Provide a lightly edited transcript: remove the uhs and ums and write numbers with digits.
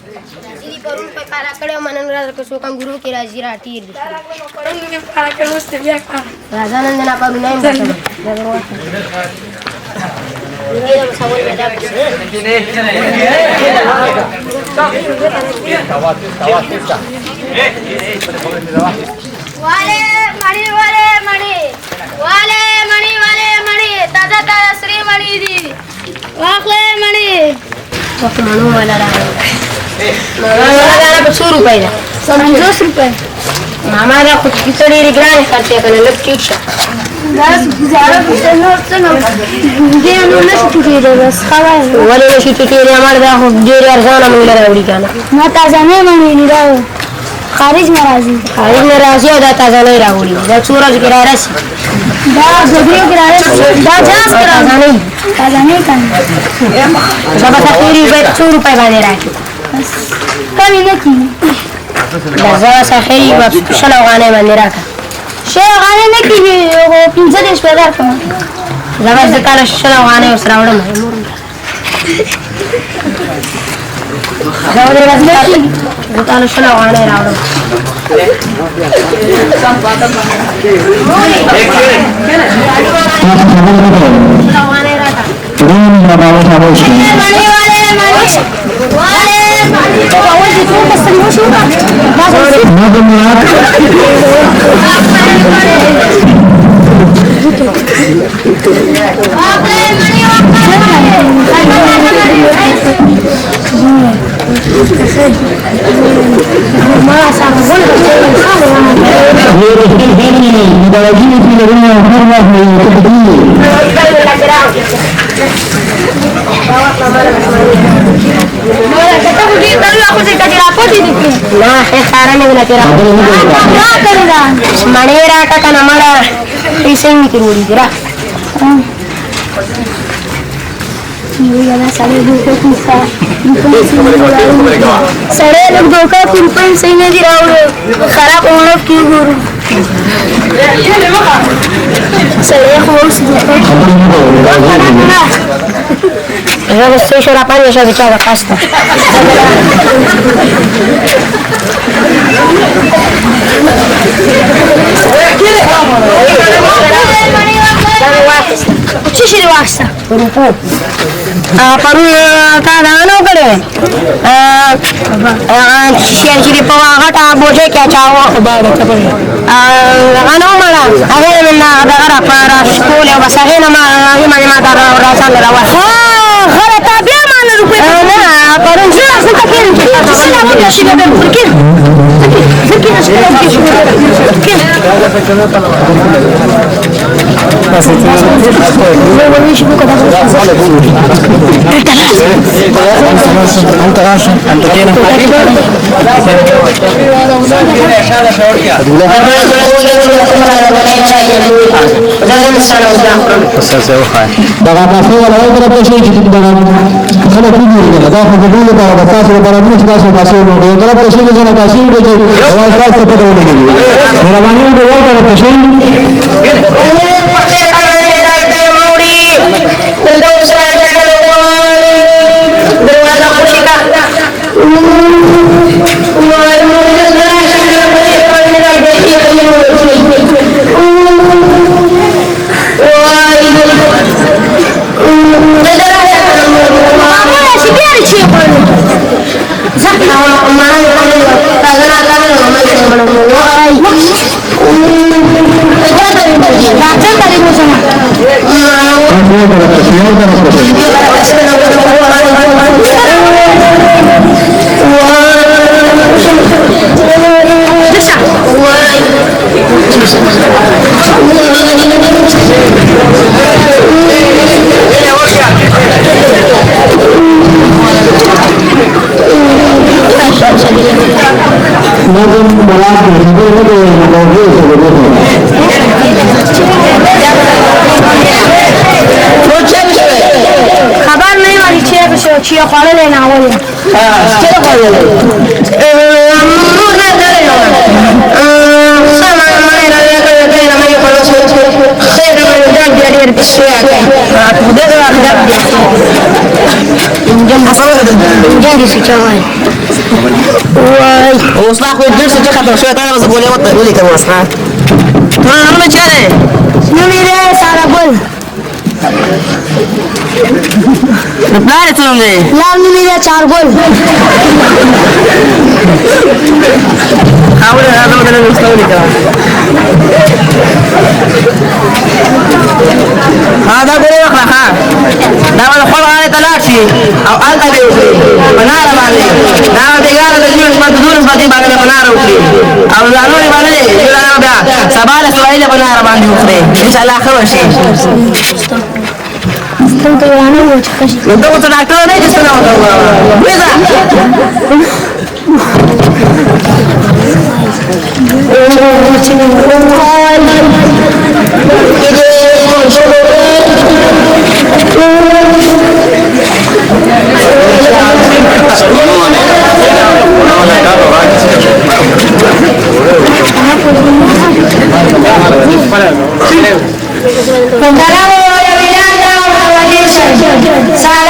Jadi baru pakai para kali mana ngeras kesukaan guru kira ziratir. Para kali mesti biar kan. Razanan dan apa gunanya macam? Ini yang sawal beda. Wale mani. Taza Sri mani di. Wakle mani. Waktu mana wala dah. Mana ₹100 dah. ₹100. मामा रा कुछ कितनी रिग्रान करते हैं कने ठीक है 10,000 नोट से नो दे नो छुट्टी दे बस खावा वाले ने छुट्टी दे हमारे दा हो दे यार जाना मंगला रावड़ी का ना ताजा नहीं मांगी नहीं रहा खारिज नाराजी दा ताजा नहीं रावड़ी दा सूरज गिरा रस दा जबरी गिरा रस दा जास ताजा नहीं kan जब का ₹100 बांधे रहा बस कमी नहीं Lazara sahiri wa shala ghane maniraka. Shala ghane ne ki wo pinza de shpedar ka. Zaba zakala shala ghane usra wala mahmur. Zawre razaki zakala shala ghane rawda. Shala ghane raka. Nah, sekarang yang nak kira. Manera kata nama iseng mikir mudi kira. Sare लोग धोखा कुंपन सही नहीं दिया वो खराब होना क्यों गुरु सरे खोस ya basta shura pani ya bicara pasta Cuci di waksa. Paru kada ano kare. Sian kiri pawa kata boje kya chawo. Ano mala. Ahe na ada para school ya basahe na ma himani mata rasa lawa. Khala tabia mana rupe. Na paru jua senta kiri. Sila punya sila ben fikir. Fikir fikir. खबर नहीं वाली छिया खाने लेना वो चलो खाने ले सामान माने ना ले कर दे ना मैं करो से ना मैं डाल दिया दिया पिछले आके दे दो आप डाल جالس شغال وصلاح ويدرس تخطر شوية أنا بس أقول يوطي ولي كم وصلاح أنا ما جالي نميرة سارة قول لا تنمي لا نميرة سارة قول حاول هذا مثلا مستولي كمان هذا قولي وقرأ ها دعوة الخلق على تلاشي أو أنت بيوكري منارة بالي دعوة بيقال تجيب اسمه تدور اسمه تجيب على منارة وكري أو لعنوني بالي يقول أنا بيا سبالة سوائلة منارة بالي وكري إن شاء الله خير شيء استنت وانا وتخش انت قلت دكتور ليه تسمع وإذا Salah